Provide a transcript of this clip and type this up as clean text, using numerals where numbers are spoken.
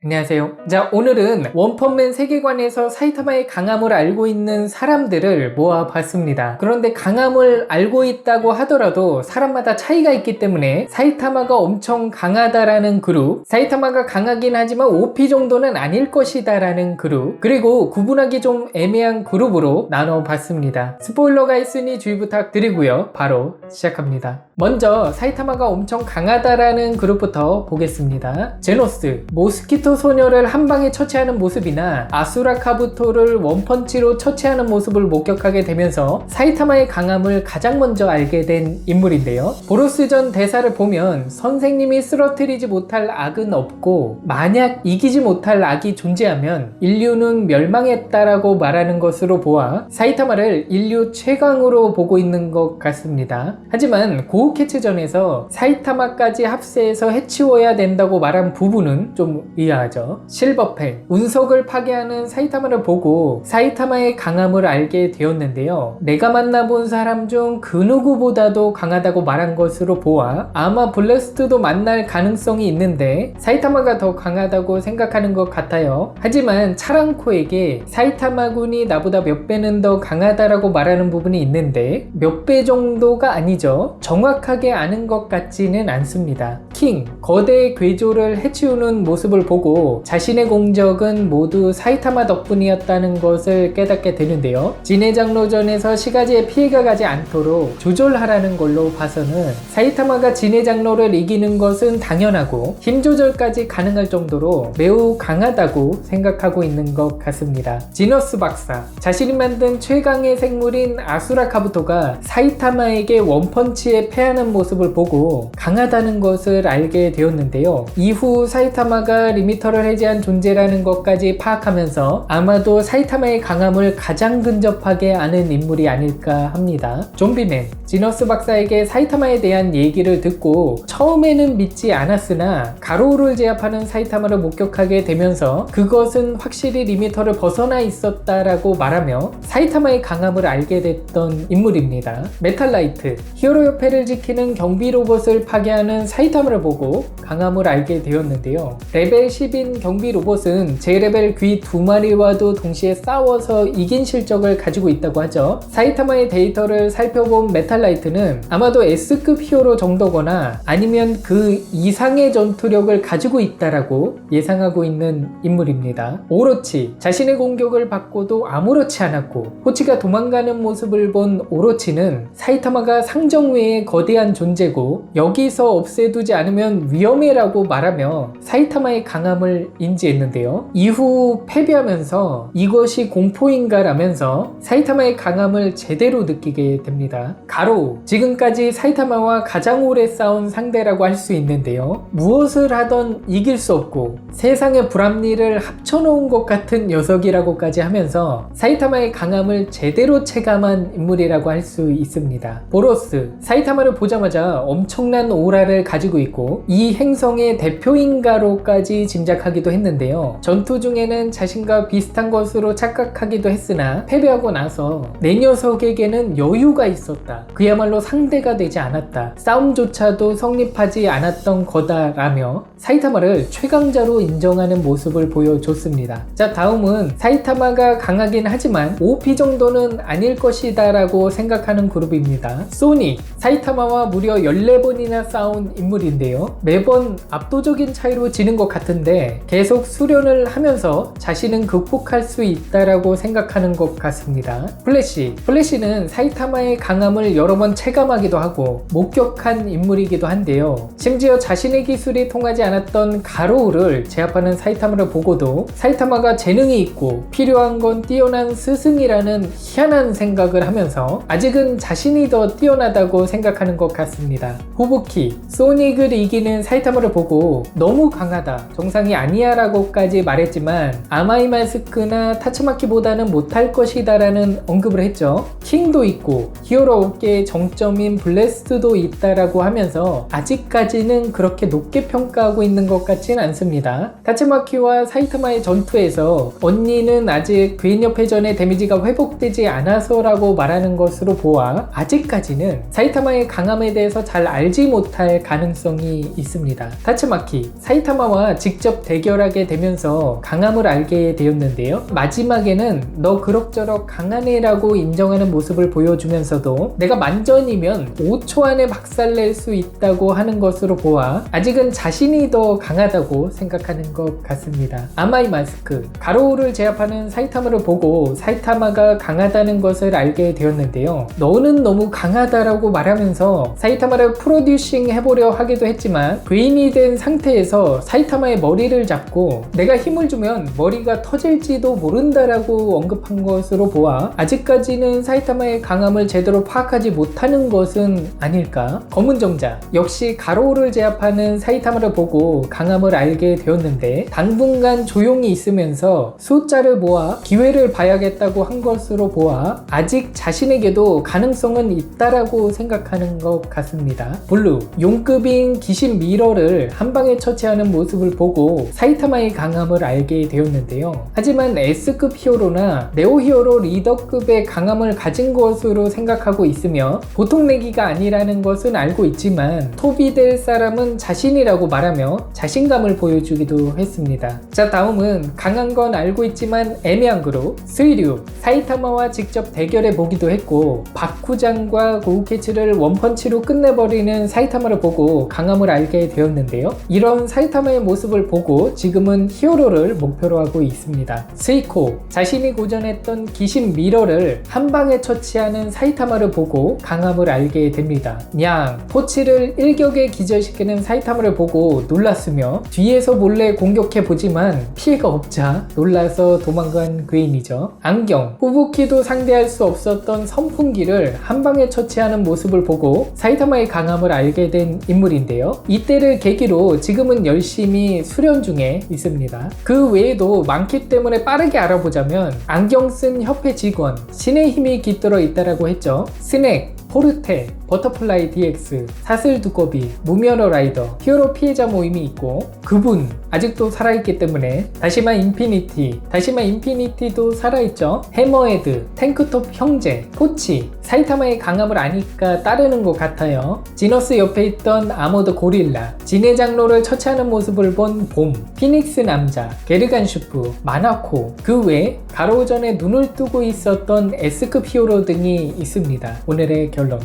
안녕하세요. 자, 오늘은 원펀맨 세계관에서 사이타마의 강함을 알고 있는 사람들을 모아봤습니다. 그런데 강함을 알고 있다고 하더라도 사람마다 차이가 있기 때문에 사이타마가 엄청 강하다라는 그룹, 사이타마가 강하긴 하지만 OP 정도는 아닐 것이다 라는 그룹, 그리고 구분하기 좀 애매한 그룹으로 나눠봤습니다. 스포일러가 있으니 주의 부탁드리고요. 바로 시작합니다. 먼저 사이타마가 엄청 강하다라는 그룹부터 보겠습니다. 제노스, 모스키토 소녀를 한 방에 처치하는 모습이나 아수라 카부토를 원펀치로 처치하는 모습을 목격하게 되면서 사이타마의 강함을 가장 먼저 알게 된 인물인데요. 보로스전 대사를 보면 선생님이 쓰러뜨리지 못할 악은 없고 만약 이기지 못할 악이 존재하면 인류는 멸망했다라고 말하는 것으로 보아 사이타마를 인류 최강으로 보고 있는 것 같습니다. 하지만 고우케츠전에서 사이타마까지 합세해서 해치워야 된다고 말한 부분은 좀 의아하죠. 실버펜, 운석을 파괴하는 사이타마를 보고 사이타마의 강함을 알게 되었는데요. 내가 만나본 사람 중 그 누구보다도 강하다고 말한 것으로 보아 아마 블래스트도 만날 가능성이 있는데 사이타마가 더 강하다고 생각하는 것 같아요. 하지만 차랑코에게 사이타마군이 나보다 몇 배는 더 강하다라고 말하는 부분이 있는데 몇 배 정도가 아니죠. 정확하게 아는 것 같지는 않습니다. 킹, 거대 괴조를 해치우는 모습을 보고 자신의 공적은 모두 사이타마 덕분이었다는 것을 깨닫게 되는데요. 진해장로전에서 시가지에 피해가 가지 않도록 조절하라는 걸로 봐서는 사이타마가 진해장로를 이기는 것은 당연하고 힘 조절까지 가능할 정도로 매우 강하다고 생각하고 있는 것 같습니다. 지너스 박사, 자신이 만든 최강의 생물인 아수라 카부토가 사이타마에게 원펀치에 패하는 모습을 보고 강하다는 것을 알게 되었는데요. 이후 사이타마가 리미터를 해제한 존재라는 것까지 파악하면서 아마도 사이타마의 강함을 가장 근접하게 아는 인물이 아닐까 합니다. 좀비맨, 지너스 박사에게 사이타마에 대한 얘기를 듣고 처음에는 믿지 않았으나 가로우를 제압하는 사이타마를 목격하게 되면서 그것은 확실히 리미터를 벗어나 있었다라고 말하며 사이타마의 강함을 알게 됐던 인물입니다. 메탈라이트, 히어로 협회를 지키는 경비 로봇을 파괴하는 사이타마를 보고 강함을 알게 되었는데요. 레벨 10인 경비 로봇은 제 레벨 귀 2마리와도 동시에 싸워서 이긴 실적을 가지고 있다고 하죠. 사이타마의 데이터를 살펴본 메탈라이트는 아마도 S급 히어로 정도거나 아니면 그 이상의 전투력을 가지고 있다라고 예상하고 있는 인물입니다. 오로치, 자신의 공격을 받고도 아무렇지 않았고 호치가 도망가는 모습을 본 오로치는 사이타마가 상정 외의 거대한 존재고 여기서 없애두지 않으면 위험해라고 말하며 사이타마의 강함을 인지했는데요. 이후 패배하면서 이것이 공포인가 라면서 사이타마의 강함을 제대로 느끼게 됩니다. 가로우, 지금까지 사이타마와 가장 오래 싸운 상대라고 할 수 있는데요. 무엇을 하던 이길 수 없고 세상의 불합리를 합쳐놓은 것 같은 녀석이라고까지 하면서 사이타마의 강함을 제대로 체감한 인물이라고 할 수 있습니다. 보로스, 사이타마를 보자마자 엄청난 오라를 가지고 있고 이 행성의 대표인가로까지 짐작하기도 했는데요. 전투 중에는 자신과 비슷한 것으로 착각하기도 했으나 패배하고 나서 내 녀석에게는 여유가 있었다. 그야말로 상대가 되지 않았다. 싸움조차도 성립하지 않았던 거다라며 사이타마를 최강자로 인정하는 모습을 보여줬습니다. 자, 다음은 사이타마가 강하긴 하지만 OP 정도는 아닐 것이다 라고 생각하는 그룹입니다. 소닉, 사이타마와 무려 14번이나 싸운 인물인데요. 매번 압도적인 차이로 지는 것 같은데 계속 수련을 하면서 자신은 극복할 수 있다라고 생각하는 것 같습니다. 플래시는 사이타마의 강함을 여러 번 체감하기도 하고 목격한 인물이기도 한데요. 심지어 자신의 기술이 통하지 않았던 가로우를 제압하는 사이타마를 보고도 사이타마가 재능이 있고 필요한 건 뛰어난 스승이라는 희한한 생각을 하면서 아직은 자신이 더 뛰어나다고 생각하는 것 같습니다. 후부키, 소닉을 이기는 사이타마를 보고 너무 강하다, 정상이 아니야 라고까지 말했지만 아마이마스크나 타츠마키보다는 못할 것이다 라는 언급을 했죠. 킹도 있고 히어로 업계의 정점인 블래스트도 있다라고 하면서 아직까지는 그렇게 높게 평가하고 있는 것 같진 않습니다. 타츠마키와 사이타마의 전투에서 언니는 아직 괴인협회전의 데미지가 회복되지 않아서 라고 말하는 것으로 보아 아직까지는 사이타마의 강함에 대해서 잘 알지 못할 가능성이 조용이 있습니다. 타츠마키, 사이타마와 직접 대결하게 되면서 강함을 알게 되었는데요. 마지막에는 너 그럭저럭 강하네 라고 인정하는 모습을 보여주면서도 내가 만전이면 5초 안에 박살낼 수 있다고 하는 것으로 보아 아직은 자신이 더 강하다고 생각하는 것 같습니다. 아마이 마스크, 가로우를 제압하는 사이타마를 보고 사이타마가 강하다는 것을 알게 되었는데요. 너는 너무 강하다라고 말하면서 사이타마를 프로듀싱 해보려 하기도 했지만 괴인이 된 상태에서 사이타마의 머리를 잡고 내가 힘을 주면 머리가 터질지도 모른다라고 언급한 것으로 보아 아직까지는 사이타마의 강함을 제대로 파악하지 못하는 것은 아닐까. 검은 정자, 역시 가로우를 제압하는 사이타마를 보고 강함을 알게 되었는데 당분간 조용히 있으면서 숫자를 모아 기회를 봐야겠다고 한 것으로 보아 아직 자신에게도 가능성은 있다라고 생각하는 것 같습니다. 블루, 용급인 귀신 미러를 한방에 처치하는 모습을 보고 사이타마의 강함을 알게 되었는데요. 하지만 S급 히어로나 네오 히어로 리더급의 강함을 가진 것으로 생각하고 있으며 보통 내기가 아니라는 것은 알고 있지만 톱이 될 사람은 자신이라고 말하며 자신감을 보여주기도 했습니다. 자, 다음은 강한 건 알고 있지만 애매한 그룹 스위류, 사이타마와 직접 대결해 보기도 했고 바쿠장과 고우케츠를 원펀치로 끝내버리는 사이타마를 보고 강함을 알게 되었는데요. 이런 사이타마의 모습을 보고 지금은 히어로를 목표로 하고 있습니다. 스이코, 자신이 고전했던 귀신 미러를 한방에 처치하는 사이타마를 보고 강함을 알게 됩니다. 냥, 포치를 일격에 기절시키는 사이타마를 보고 놀랐으며 뒤에서 몰래 공격해 보지만 피해가 없자 놀라서 도망간 괴인이죠. 안경, 후부키도 상대할 수 없었던 선풍기를 한방에 처치하는 모습을 보고 사이타마의 강함을 알게 된 인물인데요. 이때를 계기로 지금은 열심히 수련 중에 있습니다. 그 외에도 많기 때문에 빠르게 알아보자면 안경 쓴 협회 직원, 신의 힘이 깃들어 있다라고 했죠. 스낵, 포르테, 버터플라이 DX, 사슬 두꺼비, 무면허 라이더, 히어로 피해자 모임이 있고 그분 아직도 살아있기 때문에 다시마 인피니티도 살아있죠. 해머헤드, 탱크톱 형제, 포치, 사이타마의 강함을 아니까 따르는 것 같아요. 지너스 옆에 있던 아머드 고릴라, 진해 장로를 처치하는 모습을 본 봄, 피닉스 남자, 게르간 슈프, 마나코, 그 외 가로전에 눈을 뜨고 있었던 S급 히어로 등이 있습니다. 오늘의 결론.